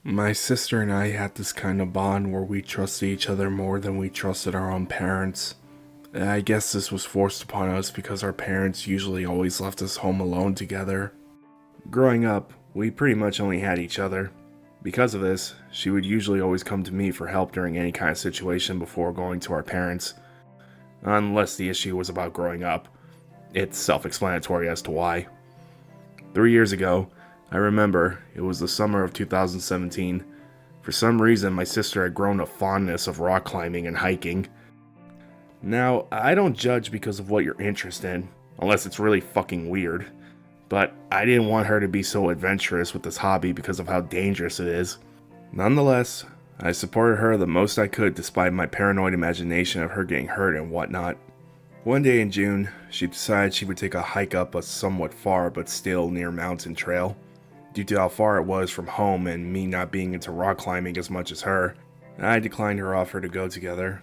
My sister and I had this kind of bond where we trusted each other more than we trusted our own parents. I guess this was forced upon us because our parents usually always left us home alone together. Growing up, we pretty much only had each other. Because of this, she would usually always come to me for help during any kind of situation before going to our parents. Unless the issue was about growing up. It's self-explanatory as to why. 3 years ago, I remember, it was the summer of 2017. For some reason, my sister had grown a fondness of rock climbing and hiking. Now, I don't judge because of what you're interested in, unless it's really fucking weird. But I didn't want her to be so adventurous with this hobby because of how dangerous it is. Nonetheless, I supported her the most I could despite my paranoid imagination of her getting hurt and whatnot. One day in June, she decided she would take a hike up a somewhat far but still near mountain trail. Due to how far it was from home and me not being into rock climbing as much as her, I declined her offer to go together.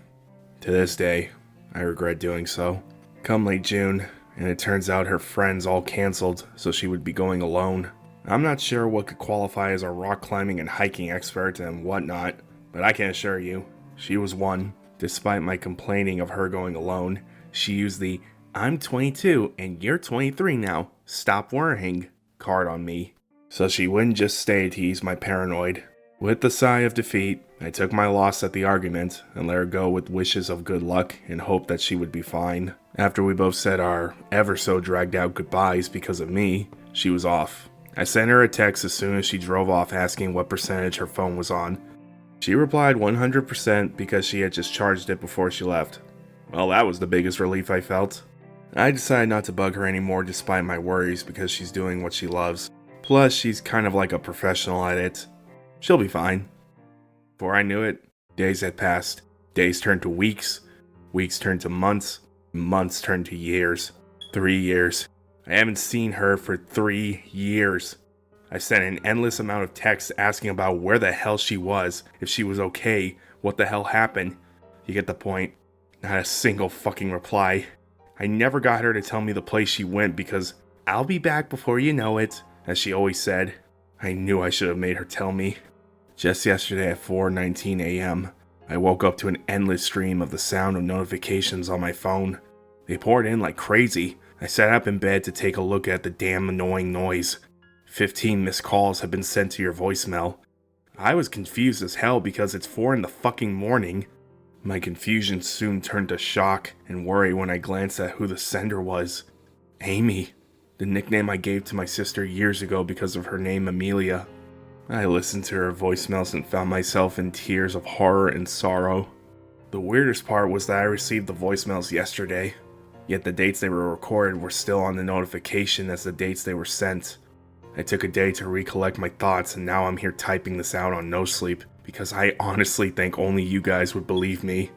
To this day, I regret doing so. Come late June, and it turns out her friends all cancelled, so she would be going alone. I'm not sure what could qualify as a rock climbing and hiking expert and whatnot, but I can assure you, she was one. Despite my complaining of her going alone, she used the "I'm 22 and you're 23 now, stop worrying" card on me. So she wouldn't just stay to ease my paranoid. With the sigh of defeat, I took my loss at the argument and let her go with wishes of good luck and hope that she would be fine. After we both said our ever so dragged out goodbyes because of me, she was off. I sent her a text as soon as she drove off asking what percentage her phone was on. She replied 100% because she had just charged it before she left. Well, that was the biggest relief I felt. I decided not to bug her anymore despite my worries because she's doing what she loves. Plus, she's kind of like a professional at it. She'll be fine. Before I knew it, days had passed. Days turned to weeks. Weeks turned to months. Months turned to years. 3 years. I haven't seen her for 3 years. I sent an endless amount of texts asking about where the hell she was, if she was okay, what the hell happened. You get the point. Not a single fucking reply. I never got her to tell me the place she went because "I'll be back before you know it," as she always said. I knew I should have made her tell me. Just yesterday at 4:19 a.m., I woke up to an endless stream of the sound of notifications on my phone. They poured in like crazy. I sat up in bed to take a look at the damn annoying noise. 15 missed calls have been sent to your voicemail. I was confused as hell because it's 4 in the fucking morning. My confusion soon turned to shock and worry when I glanced at who the sender was. Amy. The nickname I gave to my sister years ago because of her name Amelia. I listened to her voicemails and found myself in tears of horror and sorrow. The weirdest part was that I received the voicemails yesterday, yet the dates they were recorded were still on the notification as the dates they were sent. I took a day to recollect my thoughts and now I'm here typing this out on no sleep because I honestly think only you guys would believe me.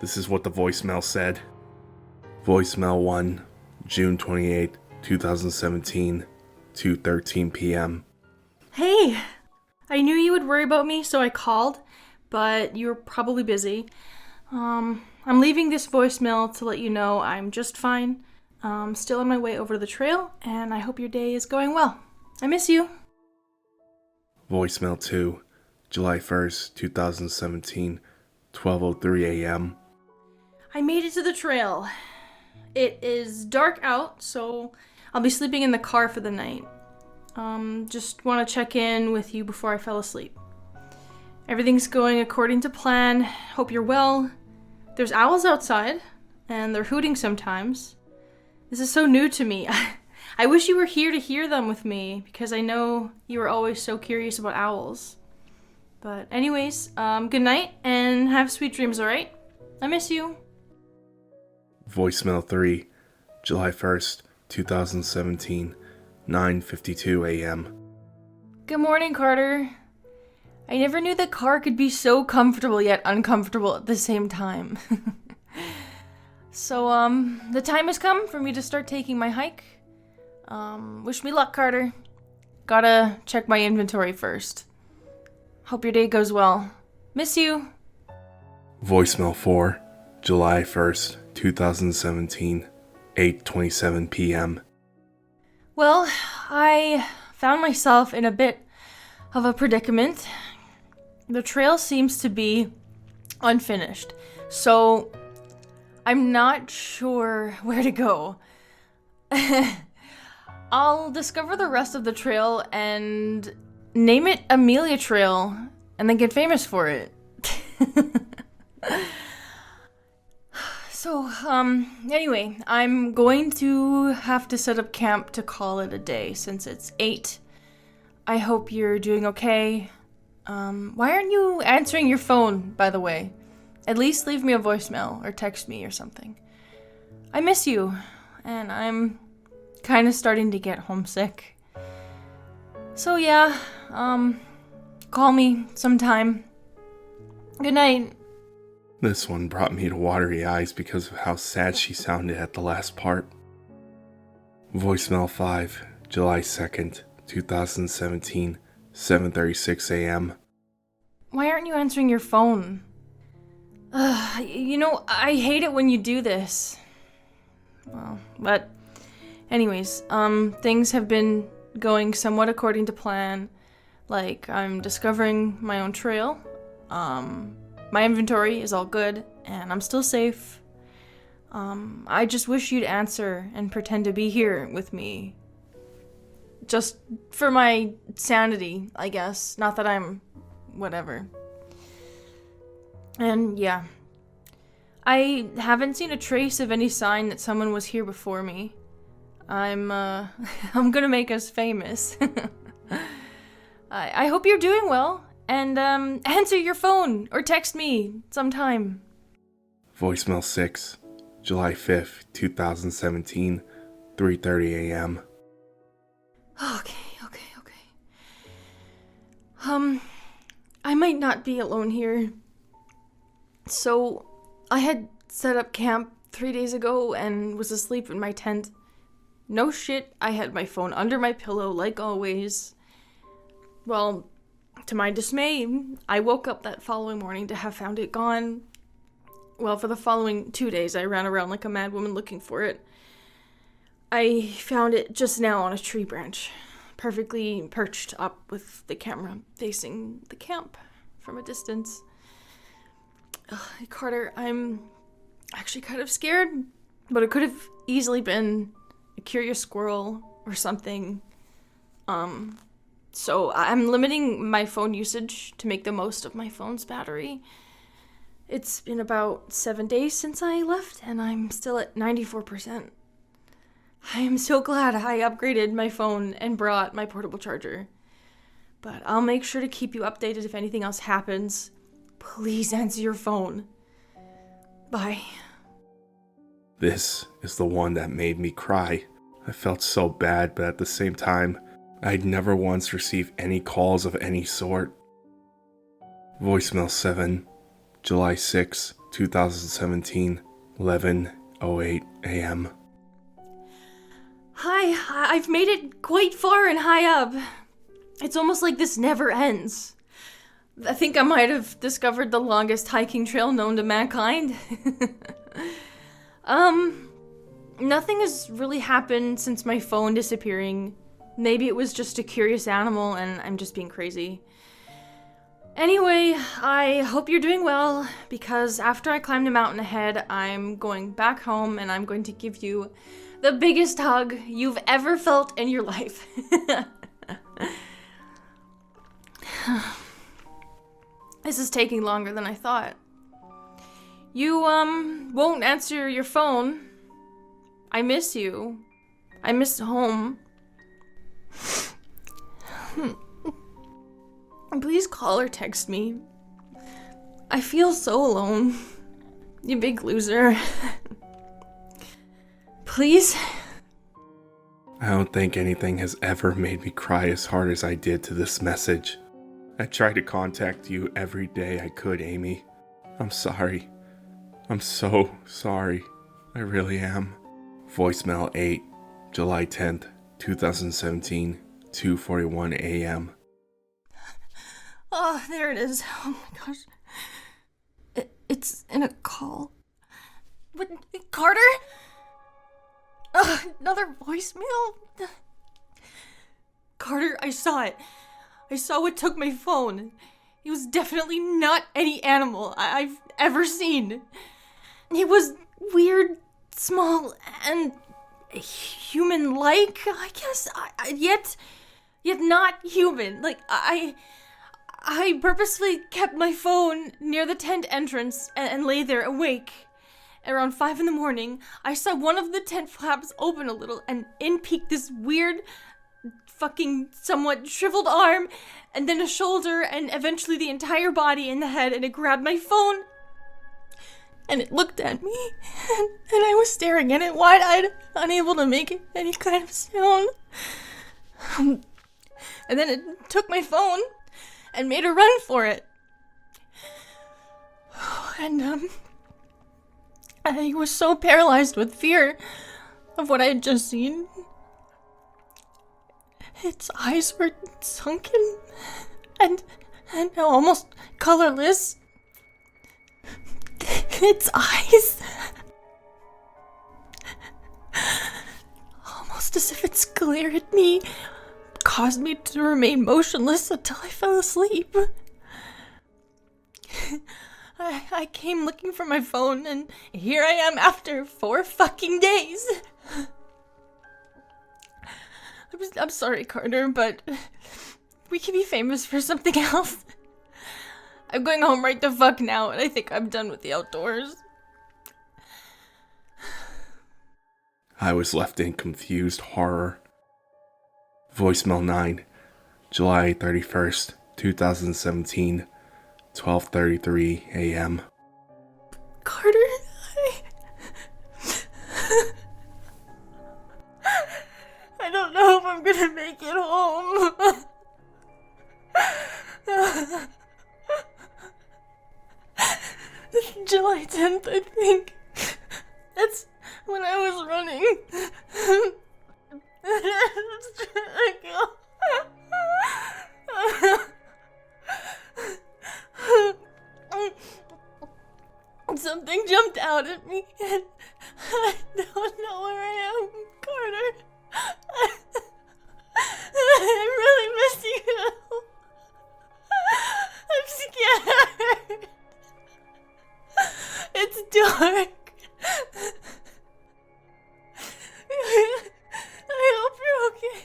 This is what the voicemail said. Voicemail 1, June 28th. 2017, 2:13 p.m. Hey, I knew you would worry about me, so I called, but you were probably busy. I'm leaving this voicemail to let you know I'm just fine. Still on my way over to the trail, and I hope your day is going well. I miss you. Voicemail 2, July 1st, 2017, 12:03 a.m. I made it to the trail. It is dark out, so I'll be sleeping in the car for the night. Just want to check in with you before I fell asleep. Everything's going according to plan. Hope you're well. There's owls outside, and they're hooting sometimes. This is so new to me. I wish you were here to hear them with me, because I know you were always so curious about owls. But anyways, good night, and have sweet dreams, alright? I miss you. Voicemail 3, July 1st, 2017, 9:52 a.m. Good morning, Carter. I never knew the car could be so comfortable yet uncomfortable at the same time. So, the time has come for me to start taking my hike. Wish me luck, Carter. Gotta check my inventory first. Hope your day goes well. Miss you. Voicemail 4, July 1st, 2017, 8:27 p.m. Well, I found myself in a bit of a predicament. The trail seems to be unfinished, so I'm not sure where to go. I'll discover the rest of the trail and name it Amelia Trail and then get famous for it. So, anyway, I'm going to have to set up camp to call it a day since it's 8. I hope you're doing okay. Why aren't you answering your phone, by the way? At least leave me a voicemail or text me or something. I miss you, and I'm kind of starting to get homesick. So yeah, call me sometime. Good night. This one brought me to watery eyes because of how sad she sounded at the last part. Voicemail 5, July 2nd, 2017, 7:36 a.m. Why aren't you answering your phone? I hate it when you do this. Well, but anyways, things have been going somewhat according to plan. Like, I'm discovering my own trail. My inventory is all good, and I'm still safe. I just wish you'd answer and pretend to be here with me. Just for my sanity, I guess. Not that I'm whatever. And yeah. I haven't seen a trace of any sign that someone was here before me. I'm gonna make us famous. I hope you're doing well. And, answer your phone or text me sometime. Voicemail 6, July 5th, 2017, 3:30 a.m. Okay. I might not be alone here. So, I had set up camp 3 days ago and was asleep in my tent. No shit, I had my phone under my pillow like always. Well, to my dismay, I woke up that following morning to have found it gone. Well, for the following 2 days, I ran around like a mad woman looking for it. I found it just now on a tree branch, perfectly perched up with the camera facing the camp from a distance. Carter, I'm actually kind of scared, but it could have easily been a curious squirrel or something. So I'm limiting my phone usage to make the most of my phone's battery. It's been about 7 days since I left, and I'm still at 94%. I am so glad I upgraded my phone and brought my portable charger. But I'll make sure to keep you updated if anything else happens. Please answer your phone. Bye. This is the one that made me cry. I felt so bad, but at the same time, I'd never once received any calls of any sort. Voicemail 7, July 6, 2017, 11:08 a.m. Hi, I've made it quite far and high up. It's almost like this never ends. I think I might have discovered the longest hiking trail known to mankind. Nothing has really happened since my phone disappearing. Maybe it was just a curious animal and I'm just being crazy. Anyway, I hope you're doing well, because after I climb the mountain ahead, I'm going back home and I'm going to give you the biggest hug you've ever felt in your life. This is taking longer than I thought. You, won't answer your phone. I miss you. I miss home. Please call or text me. I feel so alone. You big loser. Please? I don't think anything has ever made me cry as hard as I did to this message. I tried to contact you every day I could, Amy. I'm sorry. I'm so sorry. I really am. Voicemail 8, July 10th, 2017, 2:41 a.m. Oh, there it is. Oh my gosh. It's in a call. What? Carter? Another voicemail? Carter, I saw it. I saw what took my phone. He was definitely not any animal I've ever seen. He was weird, small, and human-like, I guess, yet not human. Like, I purposefully kept my phone near the tent entrance and lay there awake. Around 5 a.m, I saw one of the tent flaps open a little, and in peeked this weird, fucking somewhat shriveled arm, and then a shoulder, and eventually the entire body and the head, and it grabbed my phone, and it looked at me, and I was staring at it wide-eyed, unable to make any kind of sound. And then it took my phone and made a run for it. And, I was so paralyzed with fear of what I had just seen. Its eyes were sunken and almost colorless. Its eyes, almost as if its glare at me caused me to remain motionless until I fell asleep. I came looking for my phone, and here I am after 4 fucking days. I'm sorry, Carter, but we can be famous for something else. I'm going home right the fuck now, and I think I'm done with the outdoors. I was left in confused horror. Voicemail 9, July 31st, 2017, 12:33 a.m. Carter, I don't know if I'm gonna make it home. July 10th, I think. That's when I was running. Something jumped out at me, and I don't know where I am, Carter. I really miss you. I'm scared. It's dark. I hope you're okay.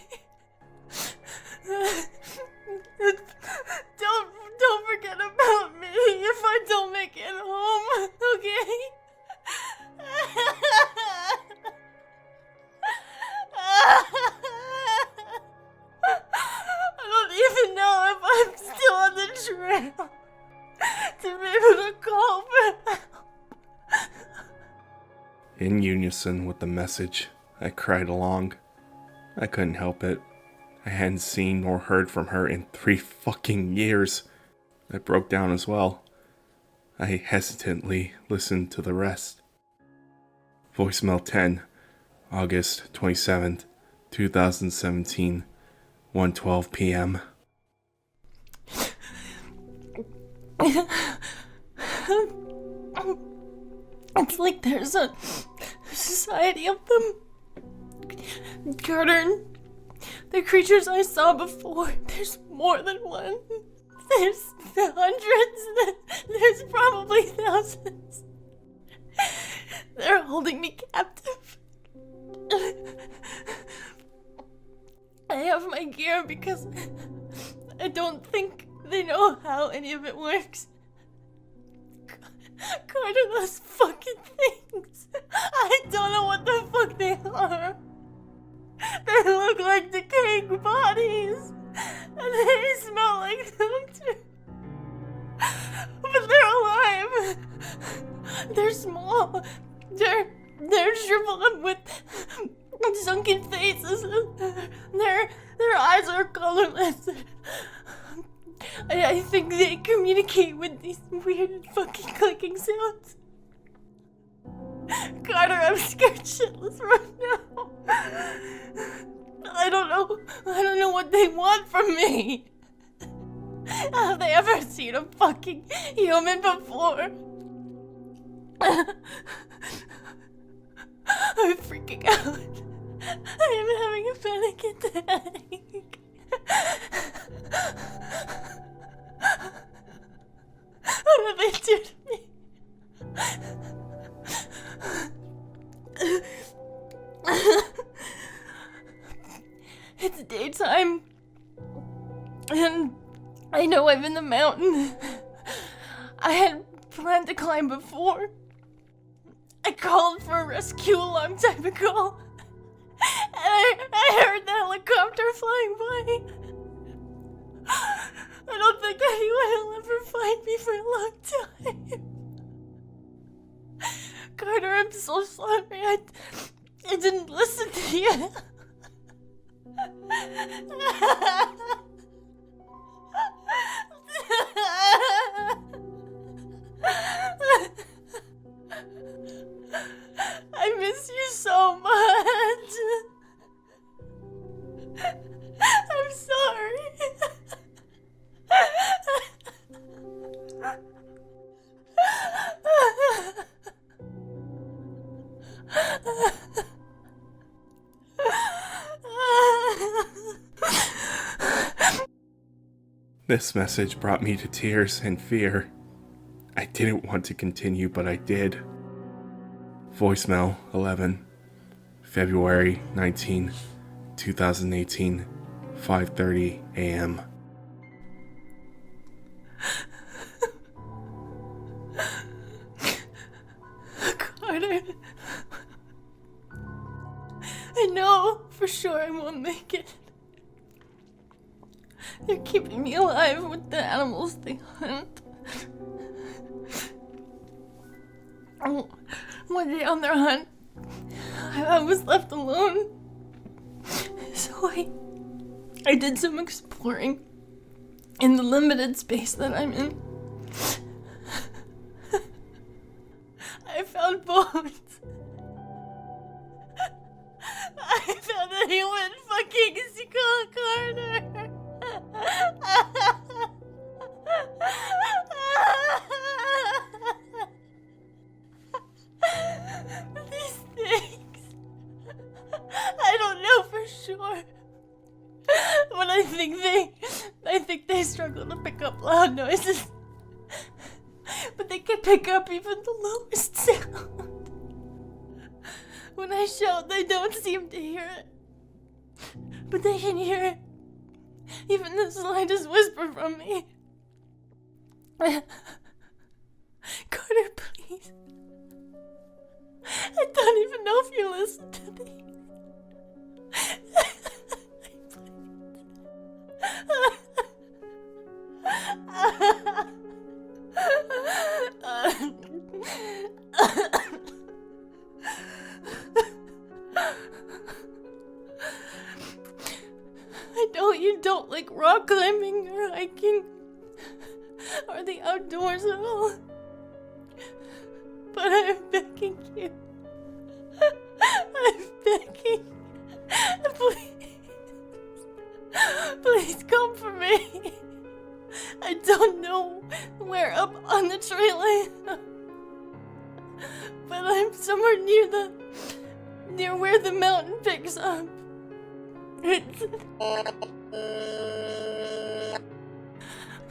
Don't forget about me if I don't make it home, okay? I don't even know if I'm still on the trail to be able to call for help. In unison with the message, I cried along. I couldn't help it. I hadn't seen nor heard from her in 3 fucking years. I broke down as well. I hesitantly listened to the rest. Voicemail 10, August 27th, 2017, 1:12 p.m. It's like there's a society of them. Carter, the creatures I saw before, there's more than one. There's hundreds, there's probably thousands. They're holding me captive. I have my gear because I don't think they know how any of it works. Carter, those fucking things. I don't know what the fuck they are. They look like decaying bodies. And they smell like them too. But they're alive. They're small. They're shriveled with sunken faces. Their eyes are colorless. I think they communicate with these weird fucking clicking sounds. Carter, I'm scared shitless right now. I don't know what they want from me. Have they ever seen a fucking human before? I'm freaking out. I am having a panic attack. It's daytime, and I know I'm in the mountain. I had planned to climb before. I called for a rescue a long time ago, and I heard the helicopter flying by. I don't think anyone will ever find me for a long time. Carter, I'm so sorry. I didn't listen to you. I miss you so much. I'm sorry. This message brought me to tears and fear. I didn't want to continue, but I did. Voicemail 11, February 19, 2018, 5:30 a.m. Carter, I know for sure I won't make it. They're keeping me alive with the animals they hunt. One day on their hunt, I was left alone. So I did some exploring in the limited space that I'm in. I found bones. I found a human fucking skull, Carter. These things, I don't know for sure, but I think they struggle to pick up loud noises, but they can pick up even the lowest sound. When I shout, they don't seem to hear it, but they can hear it, even the slightest whisper from me. Carter, please. I don't even know if you listen to these. I know you don't like rock climbing or hiking or the outdoors at all, but I'm begging you. I'm begging. Please come for me. I don't know where up on the trail I am, but I'm somewhere near where the mountain picks up.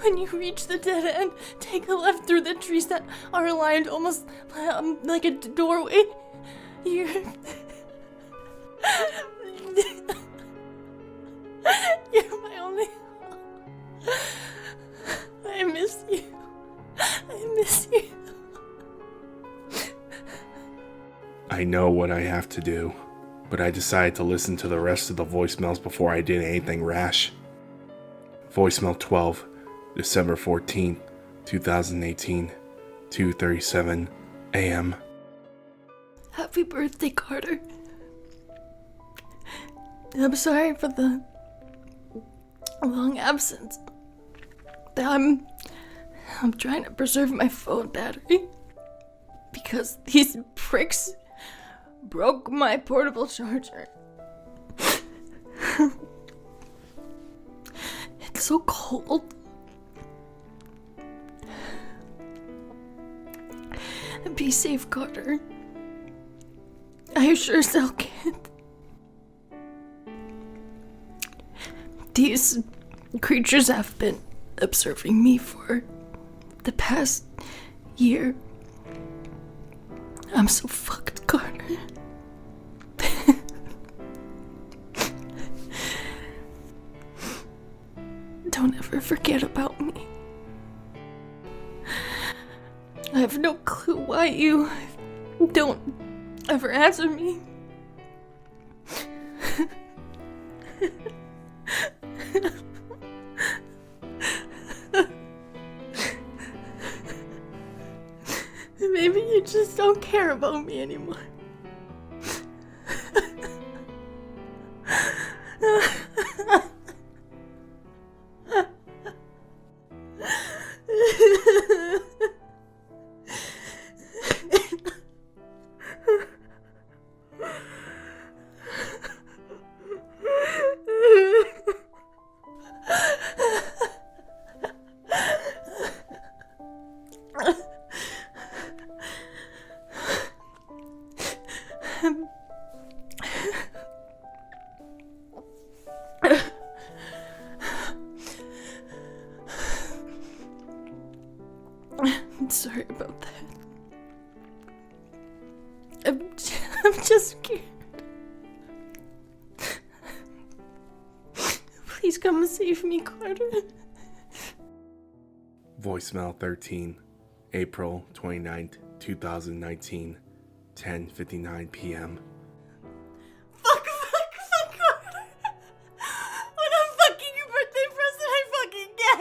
When you reach the dead end, take a left through the trees that are aligned almost like a doorway. You're my only hope. I miss you. I miss you. I know what I have to do, but I decided to listen to the rest of the voicemails before I did anything rash. Voicemail 12, December 14th, 2018, 2:37 a.m. Happy birthday, Carter. I'm sorry for the long absence. I'm trying to preserve my phone battery because these pricks broke my portable charger. It's so cold. Be safe, Carter. I sure as hell can't. These creatures have been observing me for the past year. I'm so fucked, Carter. Don't ever forget about me. I have no clue why you don't ever answer me. Maybe you just don't care about me anymore. I'm sorry about that. I'm just scared. Please come and save me, Carter. Voicemail 13, April 29th, 2019, 10:59 p.m. Fuck, Carter. What a fucking birthday present I fucking get.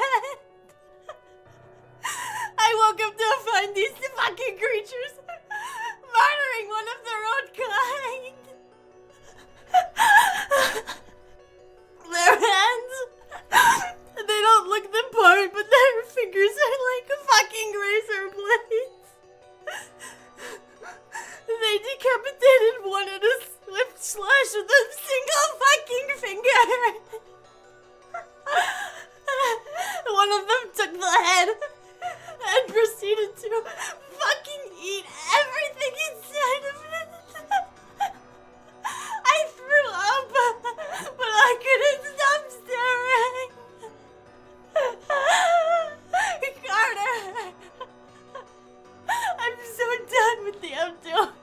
I woke up to find these fucking creatures murdering one of their own kind. Their hands, they don't look the part, but their fingers are like fucking razor blades. They decapitated one in a swift slash with a single fucking finger. One of them took the head and proceeded to fucking eat everything inside of it. I threw up, but I couldn't stop staring. Carter, I'm so done with the outdoors.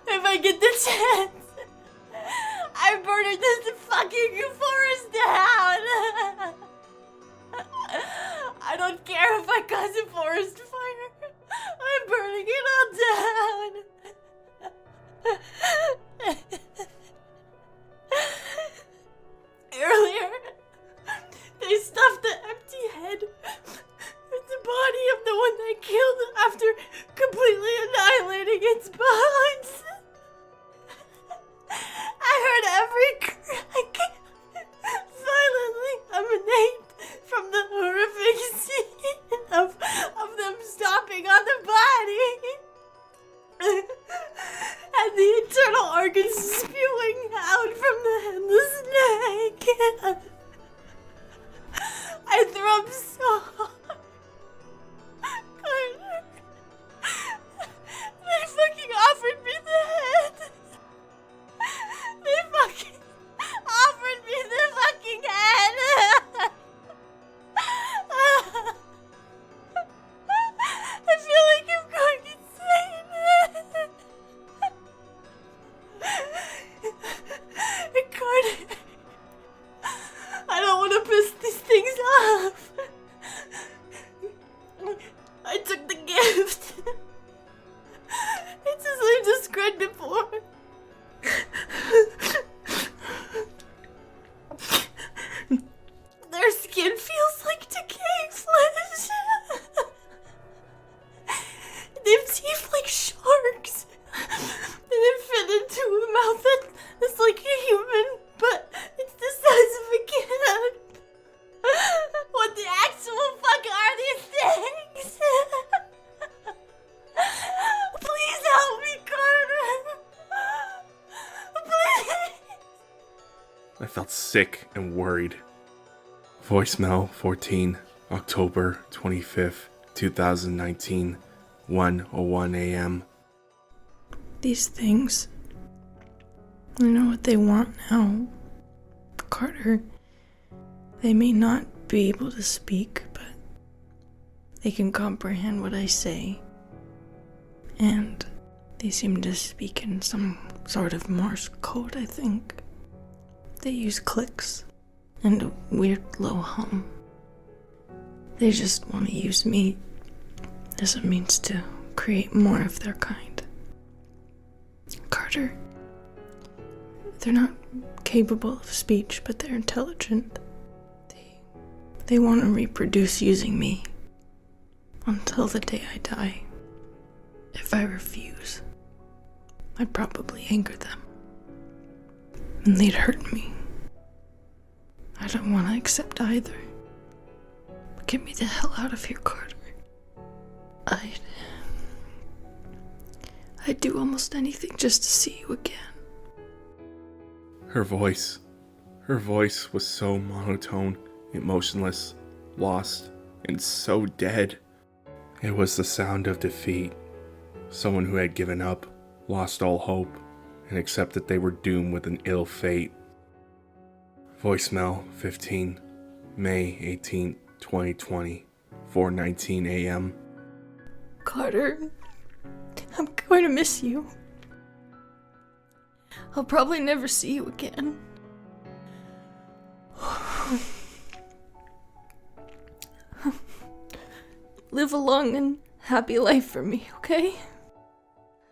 If I get the chance, I murdered this fucking forest down. I don't care if I cause a forest fire. I'm burning it all down. Earlier, they stuffed the empty head with the body of the one they killed after completely annihilating its bones. I heard every crack violently emanate from the horrific scene of them stomping on the body. And the internal organs spewing out from the headless neck. I threw up so hard. Carter. They fucking offered me the head. They fucking offered me the fucking head. I feel like I'm going insane. Carter, I don't want to piss these things off. I took the gift. It's as I described before. Their skin feels like decaying flesh. They have teeth like sharks. And they fit into a mouth that's like a human, but it's the size of a cat. What the actual fuck are these things? Please help me, Carter. Please. I felt sick and worried. Voicemail 14, October 25th, 2019, 1:01 a.m. These things, I know what they want now. Carter, they may not be able to speak, but they can comprehend what I say. And they seem to speak in some sort of Morse code, I think. They use clicks. and a weird low hum. They just want to use me as a means to create more of their kind. Carter, they're not capable of speech, but they're intelligent. They want to reproduce using me until the day I die. If I refuse, I'd probably anger them, and they'd hurt me. I don't want to accept either. But get me the hell out of here, Carter. I'd do almost anything just to see you again. Her voice was so monotone, emotionless, lost, and so dead. It was the sound of defeat. Someone who had given up, lost all hope, and accepted they were doomed with an ill fate. Voicemail 15, May 18, 2020, 4:19 a.m. Carter, I'm going to miss you. I'll probably never see you again. Live a long and happy life for me, okay?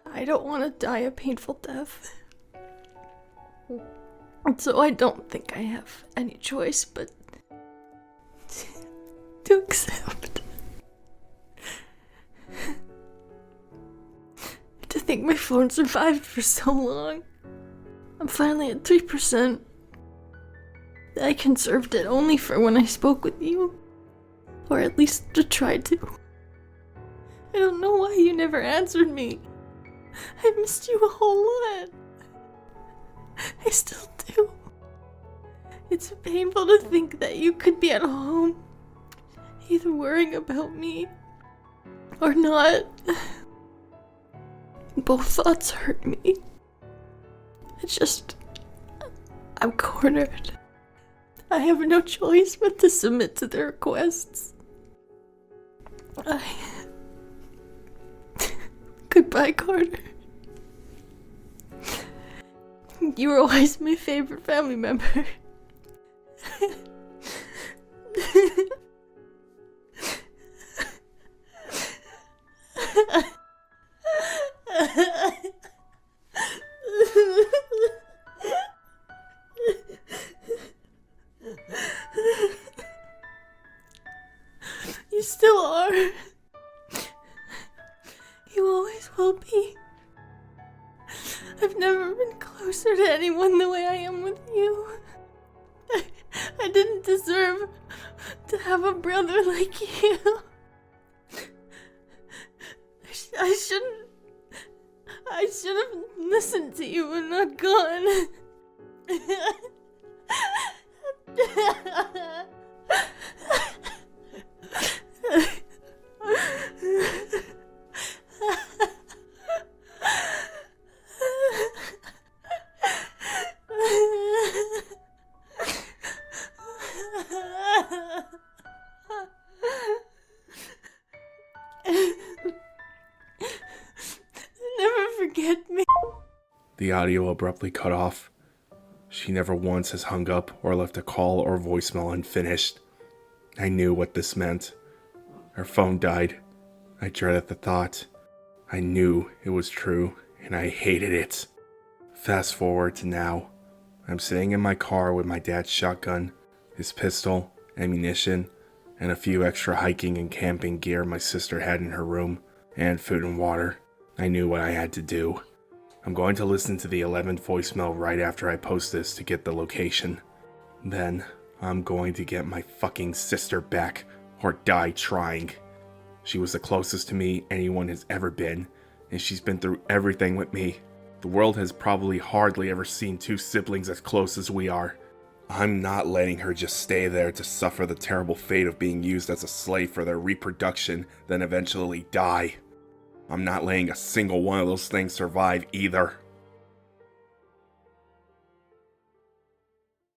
I don't want to die a painful death. So I don't think I have any choice but to accept. To think my phone survived for so long. I'm finally at 3%. I conserved it only for when I spoke with you. Or at least to try to. I don't know why you never answered me. I missed you a whole lot. I still do. It's painful to think that you could be at home, either worrying about me or not. Both thoughts hurt me. I'm cornered. I have no choice but to submit to their requests. Goodbye, Carter. You were always my favorite family member. You still are. You always will be. I've never been closer to anyone the way I am with you. I didn't deserve to have a brother like you. I should have listened to you and not gone. Never forget me. The audio abruptly cut off. She never once has hung up or left a call or voicemail unfinished. I knew what this meant. Her phone died. I dreaded the thought. I knew it was true, and I hated it. Fast forward to now. I'm sitting in my car with my dad's shotgun, his pistol, ammunition, and a few extra hiking and camping gear my sister had in her room, and food and water. I knew what I had to do. I'm going to listen to the 11th voicemail right after I post this to get the location. Then, I'm going to get my fucking sister back, or die trying. She was the closest to me anyone has ever been, and she's been through everything with me. The world has probably hardly ever seen two siblings as close as we are. I'm not letting her just stay there to suffer the terrible fate of being used as a slave for their reproduction, then eventually die. I'm not letting a single one of those things survive either.